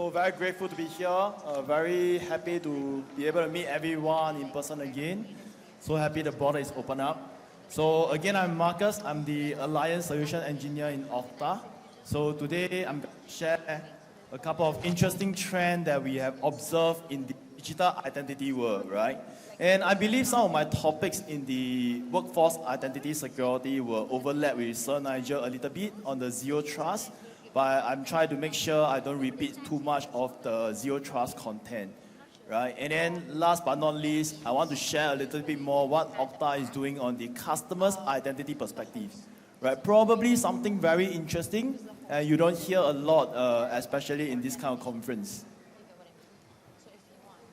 So very grateful to be here. Very happy to be able to meet everyone in person again. So happy the border is open up. So again, I'm Marcus. I'm the Alliance Solution Engineer in Okta. So today I'm going to share a couple of interesting trends that we have observed in the digital identity world, right? And I believe some of my topics in the workforce identity security will overlap with Sir Nigel a little bit on the zero trust, but I'm trying to make sure I don't repeat too much of the zero trust content, right? And then last but not least, I want to share a little bit more what Okta is doing on the customer's identity perspective, right? Probably something very interesting, and you don't hear a lot, especially in this kind of conference.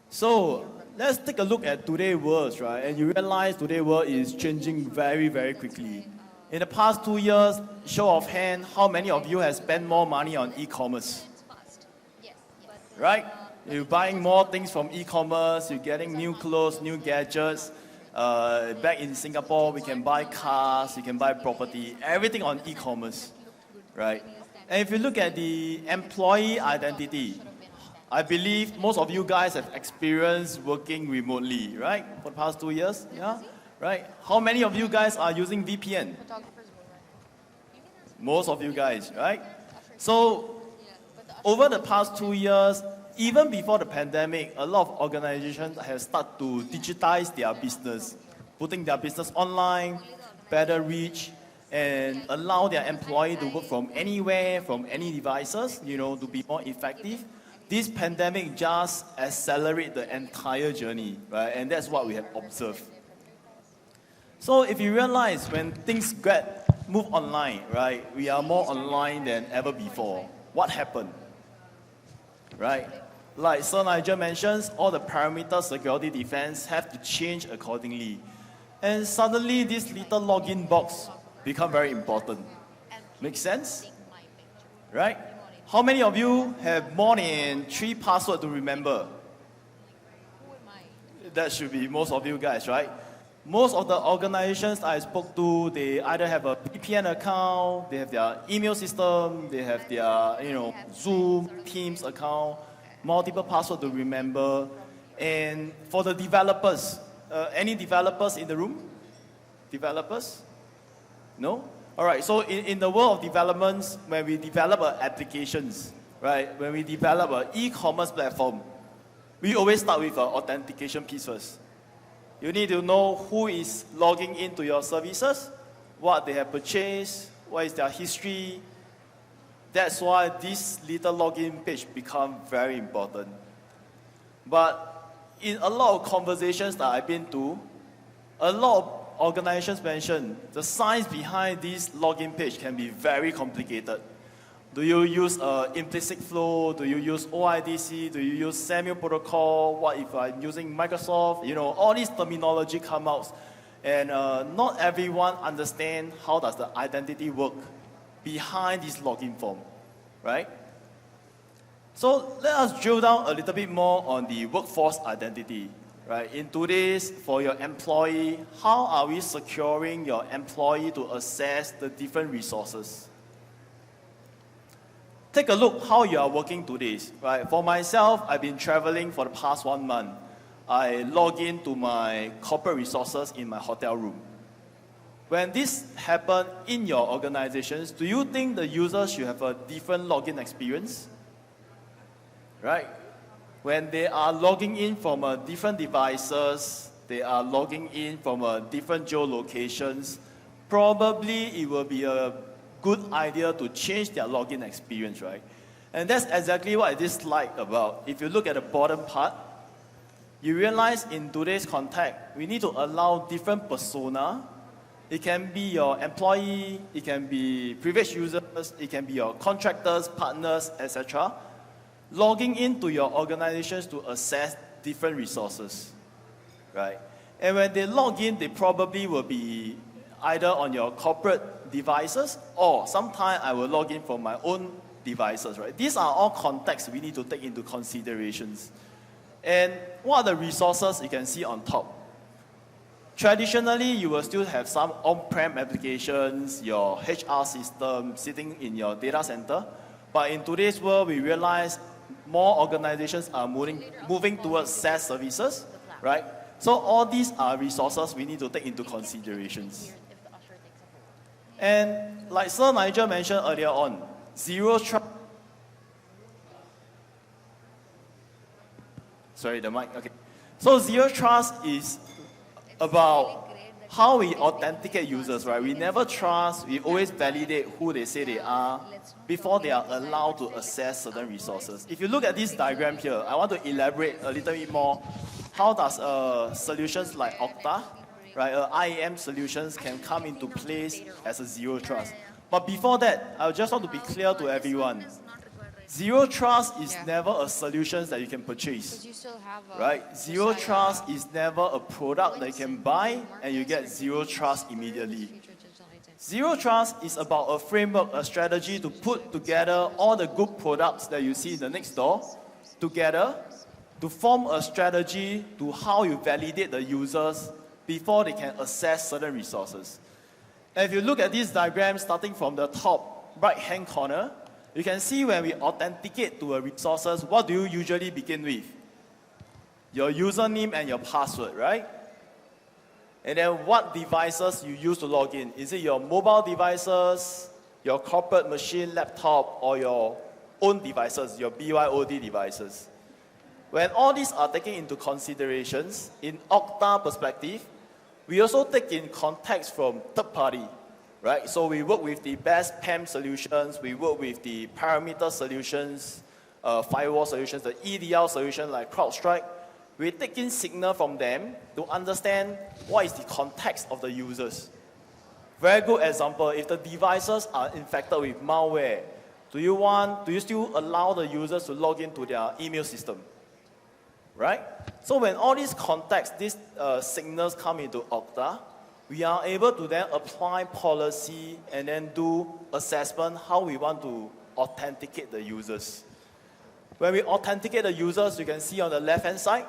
So let's take a look at today's world, right? And you realize today's world is changing very, very quickly. In the past 2 years, show of hand, how many of you have spent more money on e-commerce? Right? You're buying more things from e-commerce, you're getting new clothes, new gadgets. Back in Singapore, we can buy cars, you can buy property, everything on e-commerce, right? And if you look at the employee identity, I believe most of you guys have experienced working remotely, right? For the past 2 years, yeah? Right? How many of you guys are using VPN? Most of you guys, right? So, over the past 2 years, even before the pandemic, a lot of organizations have started to digitize their business, putting their business online, better reach, and allow their employee to work from anywhere, from any devices, you know, to be more effective. This pandemic just accelerated the entire journey, right? And that's what we have observed. So if you realize when things move online, right? We are more online than ever before. What happened? Right? Like Sir Nigel mentions, all the perimeter security defense have to change accordingly. And suddenly this little login box become very important. Make sense? Right? How many of you have more than 3 passwords to remember? That should be most of you guys, right? Most of the organizations I spoke to, they either have a VPN account, they have their email system, they have their, Zoom, Teams account, multiple passwords to remember. And for the developers, any developers in the room? Developers? No? All right, so in the world of developments, when we develop applications, right, when we develop an e-commerce platform, we always start with an authentication piece first. You need to know who is logging into your services, what they have purchased, what is their history. That's why this little login page becomes very important. But in a lot of conversations that I've been to, a lot of organizations mention the science behind this login page can be very complicated. Do you use implicit flow? Do you use OIDC? Do you use SAML protocol? What if I'm using Microsoft? All these terminology come out. And not everyone understands how does the identity work behind this login form, right? So let us drill down a little bit more on the workforce identity. Right? In today's, for your employee, how are we securing your employee to access the different resources? Take a look how you are working today. Right? For myself, I've been traveling for the past 1 month. I log into my corporate resources in my hotel room. When this happens in your organizations, do you think the users should have a different login experience? Right? When they are logging in from different devices, they are logging in from different geolocations, probably it will be a good idea to change their login experience, right? And that's exactly what this slide about. If you look at the bottom part, you realize in today's context, we need to allow different persona. It can be your employee, it can be privileged users, it can be your contractors, partners, etc. Logging into your organizations to access different resources, right? And when they log in, they probably will be either on your corporate devices, or sometimes I will log in from my own devices, right? These are all contexts we need to take into considerations. And what are the resources you can see on top? Traditionally, you will still have some on-prem applications, your HR system sitting in your data center. But in today's world, we realize more organizations are moving towards SaaS services, right? So all these are resources we need to take into considerations. And like Sir Nigel mentioned earlier on, zero trust. Sorry, the mic, okay. So zero trust is about how we authenticate users, right? We never trust, we always validate who they say they are before they are allowed to access certain resources. If you look at this diagram here, I want to elaborate a little bit more. How does solutions like Okta, right, IAM solutions can come into place as a zero trust. But before that, I just want to be clear to everyone. Zero trust is never a solution that you can purchase, right? Zero trust is never a product that you can buy and you get zero trust immediately. Zero trust is about a framework, a strategy to put together all the good products that you see in the next door together to form a strategy to how you validate the users before they can access certain resources. And if you look at this diagram starting from the top right-hand corner, you can see when we authenticate to a resources, what do you usually begin with? Your username and your password, right? And then what devices you use to log in? Is it your mobile devices, your corporate machine, laptop, or your own devices, your BYOD devices? When all these are taken into considerations, in Okta perspective, we also take in context from third party. Right? So we work with the best PAM solutions, we work with the parameter solutions, firewall solutions, the EDR solution like CrowdStrike. We take in signal from them to understand what is the context of the users. Very good example, if the devices are infected with malware, do you still allow the users to log into their email system? Right? So when all these contexts, these signals come into Okta, we are able to then apply policy and then do assessment how we want to authenticate the users. When we authenticate the users, you can see on the left-hand side,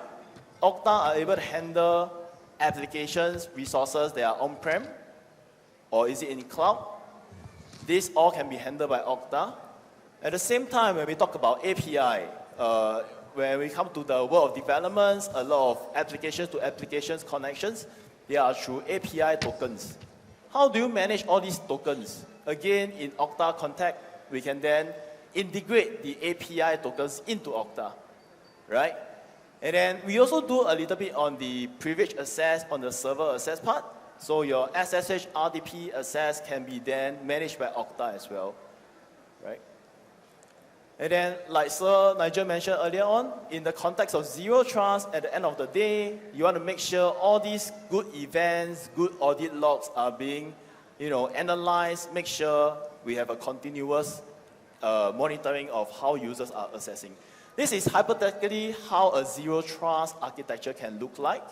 Okta are able to handle applications, resources that are on-prem, or is it in cloud? This all can be handled by Okta. At the same time, when we talk about API, when we come to the world of developments, a lot of applications to applications connections, they are through API tokens. How do you manage all these tokens? Again, in Okta context, we can then integrate the API tokens into Okta, right? And then we also do a little bit on the privilege access on the server access part. So your SSH RDP access can be then managed by Okta as well, right? And then, like Sir Nigel mentioned earlier on, in the context of zero trust, at the end of the day, you want to make sure all these good events, good audit logs are being, analyzed. Make sure we have a continuous monitoring of how users are accessing. This is hypothetically how a zero trust architecture can look like.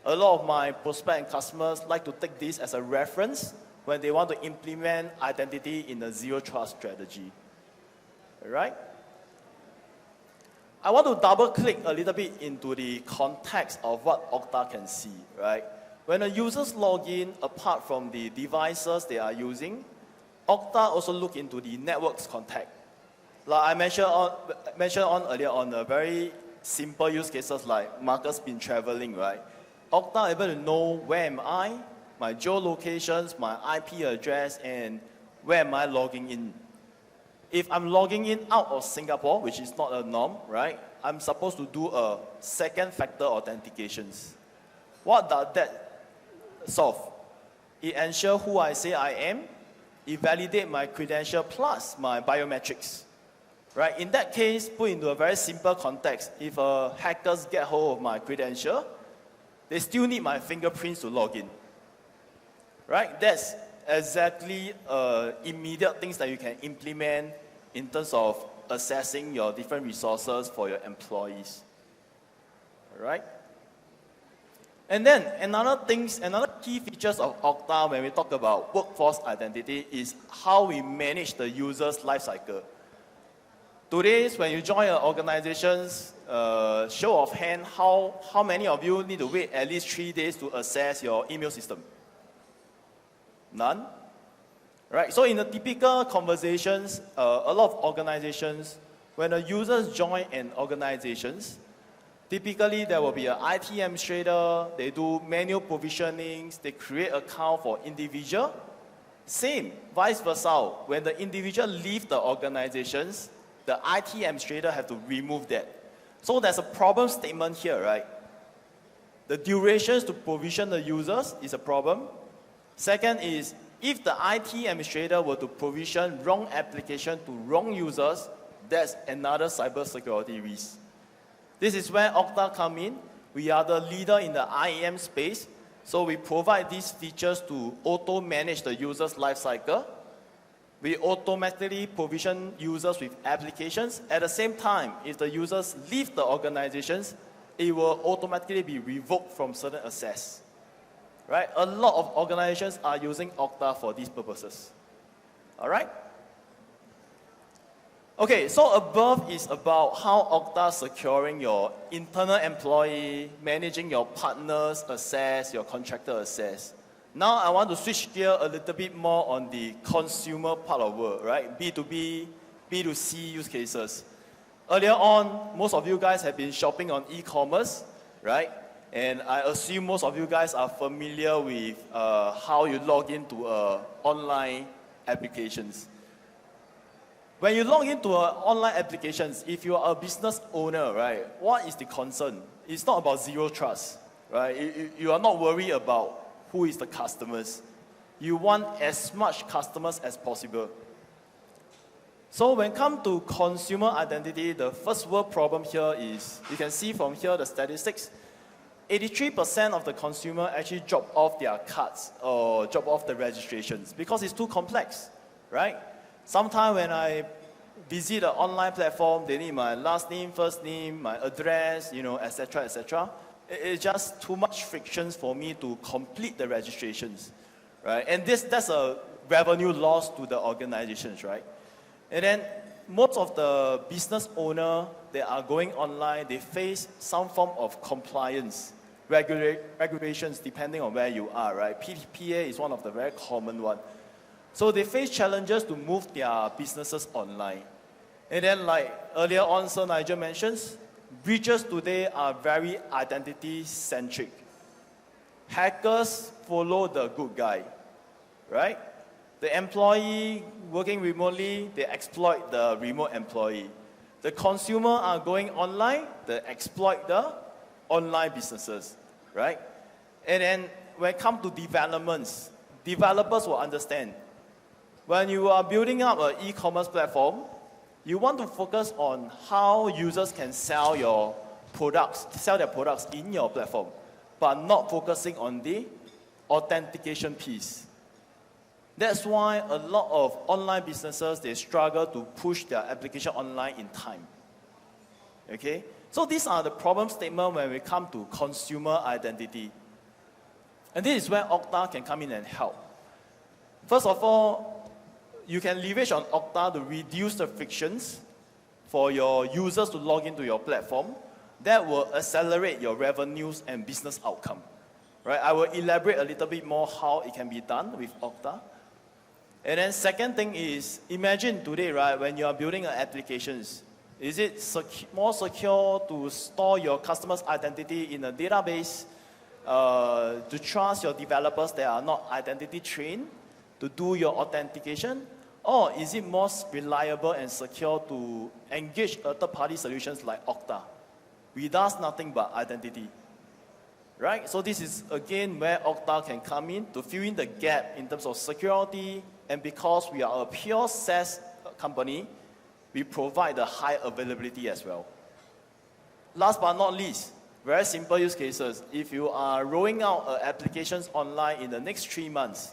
A lot of my prospects and customers like to take this as a reference when they want to implement identity in a zero trust strategy. Right? I want to double click a little bit into the context of what Okta can see, right? When the users log in, apart from the devices they are using, Okta also look into the network's context. Like I mentioned on earlier on a very simple use cases like Marcus been traveling, right? Okta able to know where am I, my geolocations, my IP address, and where am I logging in. If I'm logging in out of Singapore, which is not a norm, right? I'm supposed to do a second factor authentications. What does that solve? It ensures who I say I am. It validates my credential plus my biometrics. Right? In that case, put into a very simple context, if hackers get hold of my credential, they still need my fingerprints to log in. Right? That's exactly immediate things that you can implement in terms of assessing your different resources for your employees. All right? And then another key features of Okta when we talk about workforce identity is how we manage the user's lifecycle. Today, when you join an organization, show of hand, how many of you need to wait at least 3 days to access your email system? None? Right? So in the typical conversations, a lot of organizations, when the users join an organization, typically there will be an IT administrator, they do manual provisionings, they create account for individual. Same, vice versa. When the individual leaves the organizations, the IT administrator have to remove that. So there's a problem statement here, right? The durations to provision the users is a problem. Second is, if the IT administrator were to provision wrong application to wrong users, that's another cybersecurity risk. This is where Okta come in. We are the leader in the IAM space, so we provide these features to auto-manage the user's lifecycle. We automatically provision users with applications. At the same time, if the users leave the organizations, it will automatically be revoked from certain access. Right? A lot of organizations are using Okta for these purposes. All right? Okay, so above is about how Okta securing your internal employee, managing your partners' access, your contractor access. Now I want to switch gear a little bit more on the consumer part of work, right? B2B, B2C use cases. Earlier on, most of you guys have been shopping on e-commerce, right? And I assume most of you guys are familiar with how you log into online applications. When you log into online applications, if you are a business owner, right, what is the concern? It's not about zero trust, right? You are not worried about who is the customers. You want as much customers as possible. So when it comes to consumer identity, the first world problem here is, you can see from here the statistics, 83% of the consumer actually drop off their cards or drop off the registrations because it's too complex, right? Sometimes when I visit an online platform, they need my last name, first name, my address, you know, etc., etc. It's just too much frictions for me to complete the registrations, right? And that's a revenue loss to the organizations, right? And then most of the business owners that are going online, they face some form of compliance, regulations depending on where you are, right? PDPA is one of the very common ones. So they face challenges to move their businesses online. And then like earlier on, Sir Nigel mentions, breaches today are very identity-centric. Hackers follow the good guy, right? The employee working remotely, they exploit the remote employee. The consumer are going online, they exploit the online businesses, right? And then when it comes to developments, developers will understand. When you are building up an e-commerce platform, you want to focus on how users can sell their products in your platform, but not focusing on the authentication piece. That's why a lot of online businesses, they struggle to push their application online in time. Okay? So these are the problem statements when we come to consumer identity. And this is where Okta can come in and help. First of all, you can leverage on Okta to reduce the frictions for your users to log into your platform. That will accelerate your revenues and business outcome. Right? I will elaborate a little bit more how it can be done with Okta. And then second thing is, imagine today, right, when you are building applications, is it more secure to store your customer's identity in a database, to trust your developers that are not identity trained to do your authentication? Or is it more reliable and secure to engage third-party solutions like Okta? We does nothing but identity. Right? So this is, again, where Okta can come in to fill in the gap in terms of security. And because we are a pure SaaS company, we provide the high availability as well. Last but not least, very simple use cases. If you are rolling out applications online in the next 3 months,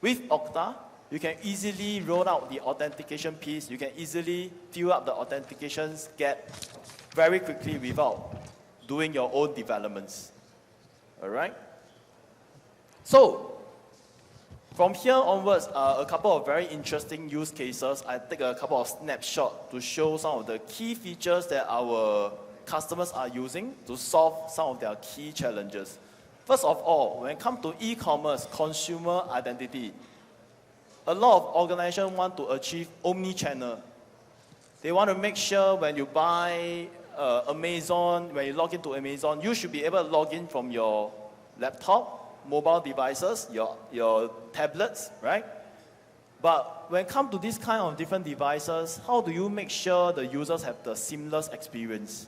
with Okta, you can easily roll out the authentication piece. You can easily fill up the authentications gap very quickly without doing your own developments. All right? So, from here onwards, a couple of very interesting use cases. I take a couple of snapshots to show some of the key features that our customers are using to solve some of their key challenges. First of all, when it comes to e-commerce, consumer identity, a lot of organizations want to achieve omni-channel. They want to make sure when you buy Amazon, when you log into Amazon, you should be able to log in from your laptop, mobile devices, your tablets, right? But when it comes to this kind of different devices, how do you make sure the users have the seamless experience?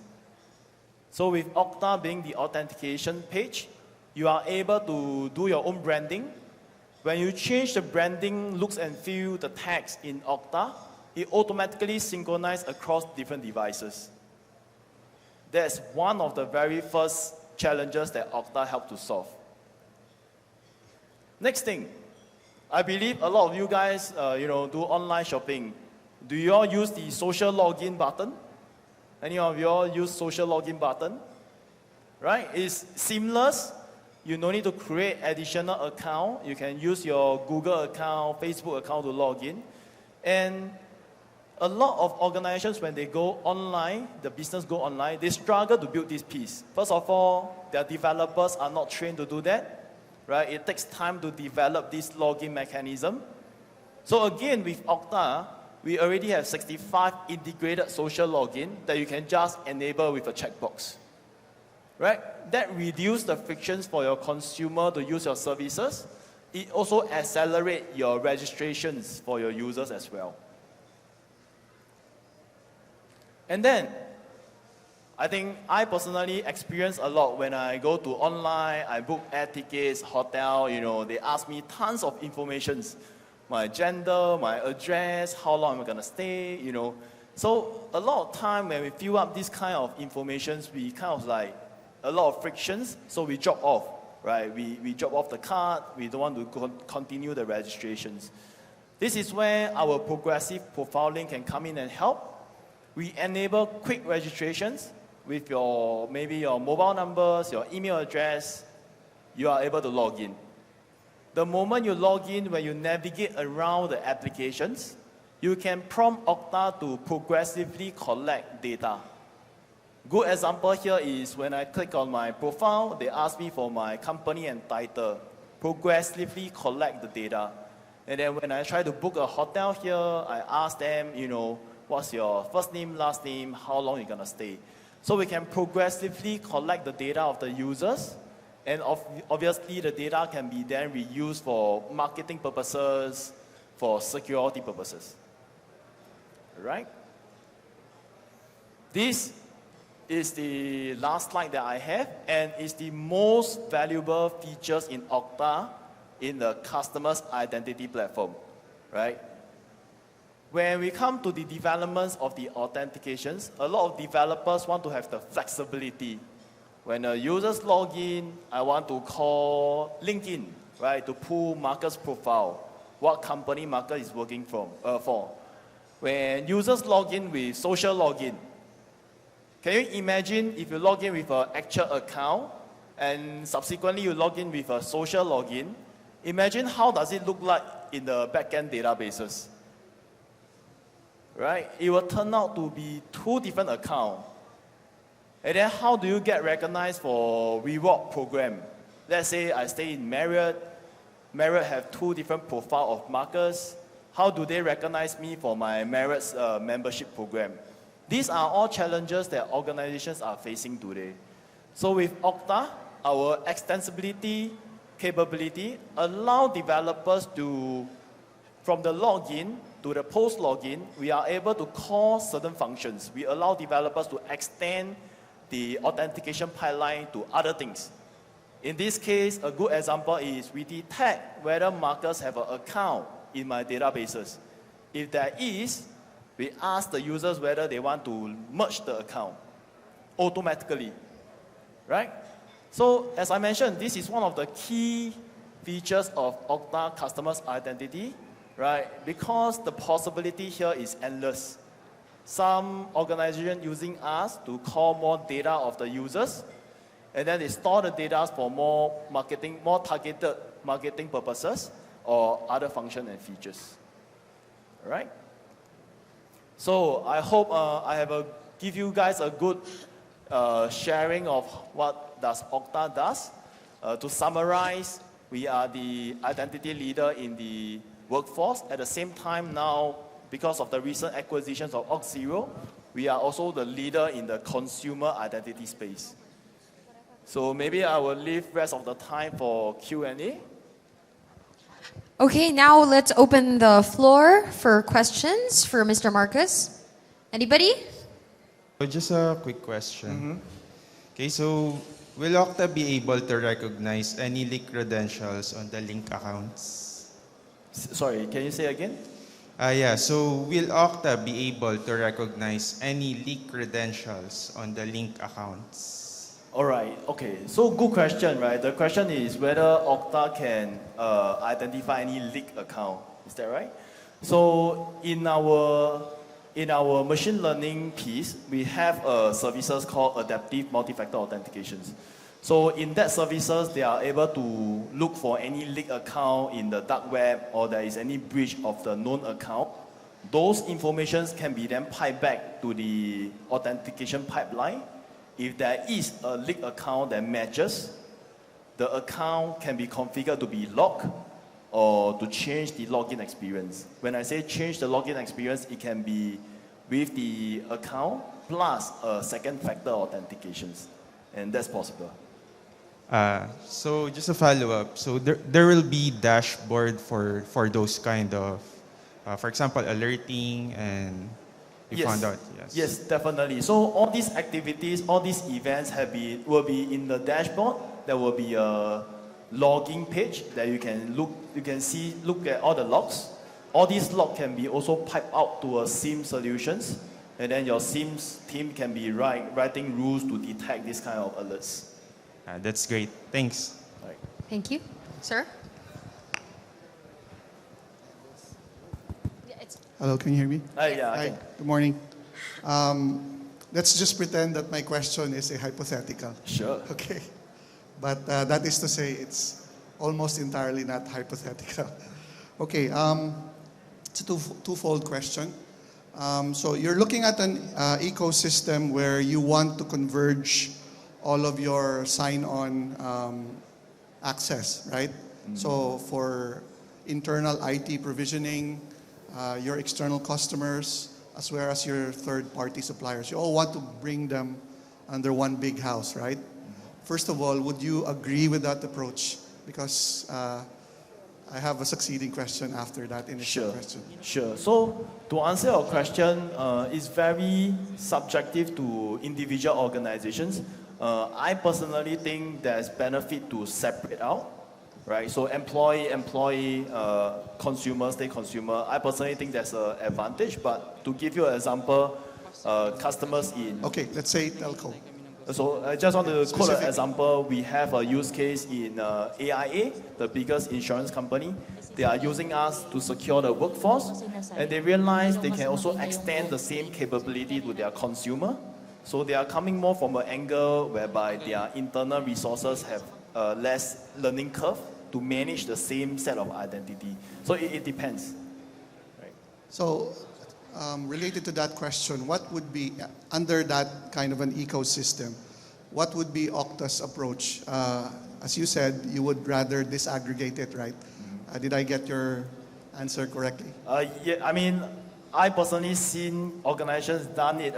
So with Okta being the authentication page, you are able to do your own branding. When you change the branding, looks and feel, the text in Okta, it automatically synchronizes across different devices. That's one of the very first challenges that Okta helped to solve. Next thing, I believe a lot of you guys, do online shopping. Do you all use the social login button? Any of you all use social login button? Right? It's seamless. You don't need to create additional account. You can use your Google account, Facebook account to log in. And a lot of organizations, when they go online, the business go online, they struggle to build this piece. First of all, their developers are not trained to do that. Right? It takes time to develop this login mechanism. So again, with Okta, we already have 65 integrated social login that you can just enable with a checkbox. Right? That reduces the frictions for your consumer to use your services. It also accelerates your registrations for your users as well. And then, I think I personally experience a lot when I go to online, I book air tickets, hotel, they ask me tons of information. My gender, my address, how long am I going to stay, So a lot of time when we fill up this kind of information, we kind of like a lot of frictions, so we drop off, right? We drop off the card, we don't want to continue the registrations. This is where our progressive profiling can come in and help. We enable quick registrations. With maybe your mobile numbers, your email address, you are able to log in. The moment you log in, when you navigate around the applications, you can prompt Okta to progressively collect data. Good example here is when I click on my profile, they ask me for my company and title. Progressively collect the data. And then when I try to book a hotel here, I ask them, what's your first name, last name, how long you're going to stay. So we can progressively collect the data of the users, and obviously the data can be then reused for marketing purposes, for security purposes. Right? This is the last slide that I have, and is the most valuable features in Okta in the customer's identity platform. Right? When we come to the developments of the authentications, a lot of developers want to have the flexibility. When a users log in, I want to call LinkedIn, right, to pull Marcus' profile, what company Marcus is working for. When users log in with social login, can you imagine if you log in with an actual account and subsequently you log in with a social login? Imagine how does it look like in the backend databases. Right? It will turn out to be two different accounts. And then how do you get recognized for reward program? Let's say I stay in Marriott. Marriott have two different profiles of Marcus. How do they recognize me for my Marriott's membership program? These are all challenges that organizations are facing today. So with Okta, our extensibility capability allow developers to, from the login to the post-login, we are able to call certain functions. We allow developers to extend the authentication pipeline to other things. In this case, a good example is we detect whether Marcus have an account in my databases. If there is, we ask the users whether they want to merge the account automatically, right? So as I mentioned, this is one of the key features of Okta Customer's Identity, right? Because the possibility here is endless. Some organization using us to call more data of the users, and then they store the data for more marketing, more targeted marketing purposes or other function and features. All right? So I hope I have give you guys a good sharing of what does Okta does. To summarize, we are the identity leader in the workforce. At the same time now, because of the recent acquisitions of Auth0, we are also the leader in the consumer identity space. So maybe I will leave rest of the time for Q&A. Okay, now let's open the floor for questions for Mr. Marcus. Anybody? Just a quick question. Okay, so will Okta be able to recognize any leak credentials on the link accounts? Sorry, can you say again? Yeah, so will Okta be able to recognize any leak credentials on the link accounts? All right, okay, so good question, right? The question is whether Okta can identify any leaked account, is that right? So in our machine learning piece, we have services called adaptive multi-factor authentications. So in that services, they are able to look for any leaked account in the dark web or there is any breach of the known account. Those informations can be then piped back to the authentication pipeline. If there is a leaked account that matches, the account can be configured to be locked or to change the login experience. When I say change the login experience, it can be with the account plus a second factor authentications. And that's possible. So just a follow-up. So there will be dashboard for those kind of, for example, alerting and you found out. Yes. Yes, definitely. So all these activities, all these events will be in the dashboard. There will be a logging page that you can look at all the logs. All these logs can be also piped out to a SIEM solutions, and then your SIEM's team can be writing rules to detect this kind of alerts. That's great. Thanks. Right. Thank you. Sir? Hello, can you hear me? Yeah. Hi, good morning. Let's just pretend that my question is a hypothetical. Sure. Okay. But that is to say it's almost entirely not hypothetical. Okay, it's a twofold question. So you're looking at an ecosystem where you want to converge all of your sign-on access, right? So for internal IT provisioning, your external customers, as well as your third-party suppliers. You all want to bring them under one big house, right? First of all, would you agree with that approach? Because I have a succeeding question after that initial question. Sure. So to answer your question, it's very subjective to individual organizations. I personally think there's benefit to separate out. Right, so employee, consumer, state consumer. I personally think that's an advantage. But to give you an example, customers in. Okay, let's say telco. So I just want to quote an example. We have a use case in AIA, the biggest insurance company. They are using us to secure the workforce, and they realize they can also extend the same capability to their consumer. So they are coming more from an angle whereby their internal resources have less learning curve to manage the same set of identity. So it depends. Right. So related to that question, what would be, under that kind of an ecosystem, what would be Okta's approach? As you said, you would rather disaggregate it, right? Did I get your answer correctly? Yeah, I mean, I personally seen organizations done it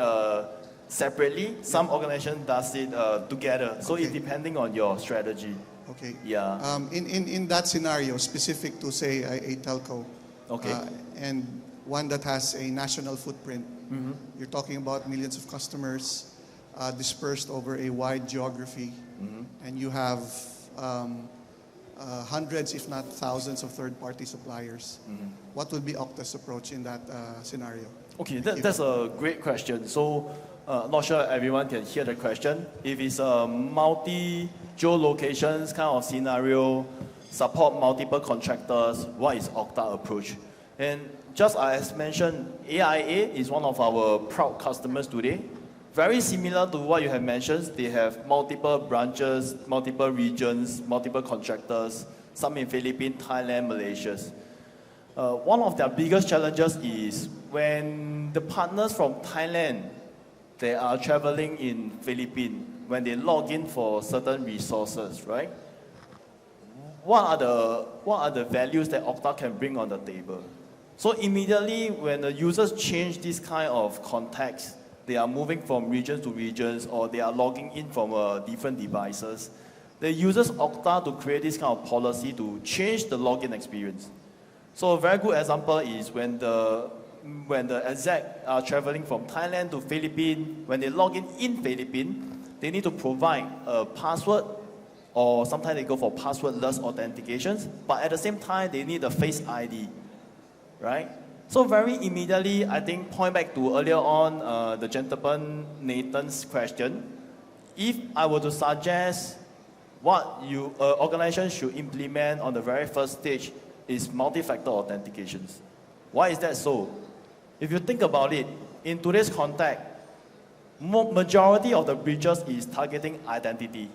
separately. Some organization does it together. So it's depending on your strategy. Okay. Yeah. In that scenario, specific to say a telco, and one that has a national footprint, you're talking about millions of customers dispersed over a wide geography, and you have hundreds, if not thousands, of third-party suppliers. What would be Okta's approach in that scenario? Okay, that's a great question. So, not sure everyone can hear the question. If it's a multi-geolocations kind of scenario, support multiple contractors, what is Okta approach? And just as mentioned, AIA is one of our proud customers today. Very similar to what you have mentioned. They have multiple branches, multiple regions, multiple contractors, some in Philippines, Thailand, Malaysia. One of their biggest challenges is when the partners from Thailand, they are traveling in Philippines, when they log in for certain resources, right? What are the values that Okta can bring on the table? So immediately when the users change this kind of context, they are moving from regions to regions, or they are logging in from different devices, the users Okta to create this kind of policy to change the login experience. So a very good example is when the exec are traveling from Thailand to Philippines, when they log in Philippines, they need to provide a password, or sometimes they go for passwordless authentications, but at the same time, they need a Face ID, right? So very immediately, I think, point back to earlier on, the gentleman Nathan's question, if I were to suggest what organizations should implement on the very first stage is multi-factor authentications. Why is that so? If you think about it, in today's context, majority of the breaches is targeting identity.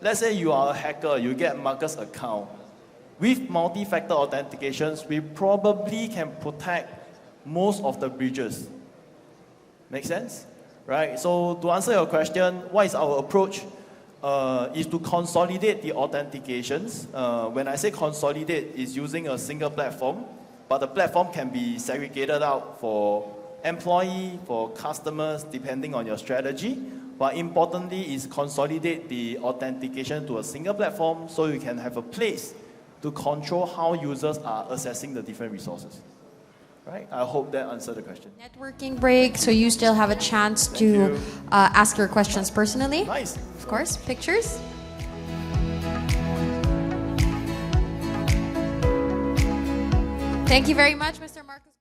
Let's say you are a hacker, you get Marcus' account. With multi-factor authentications, we probably can protect most of the breaches. Make sense? Right? So to answer your question, what is our approach? Is to consolidate the authentications. When I say consolidate, it's using a single platform, but the platform can be segregated out for employee, for customers, depending on your strategy. But importantly is consolidate the authentication to a single platform so you can have a place to control how users are accessing the different resources. Right? I hope that answered the question. Networking break, so you still have a chance to ask your questions personally. Nice. Of course, pictures. Thank you very much, Mr. Marcus.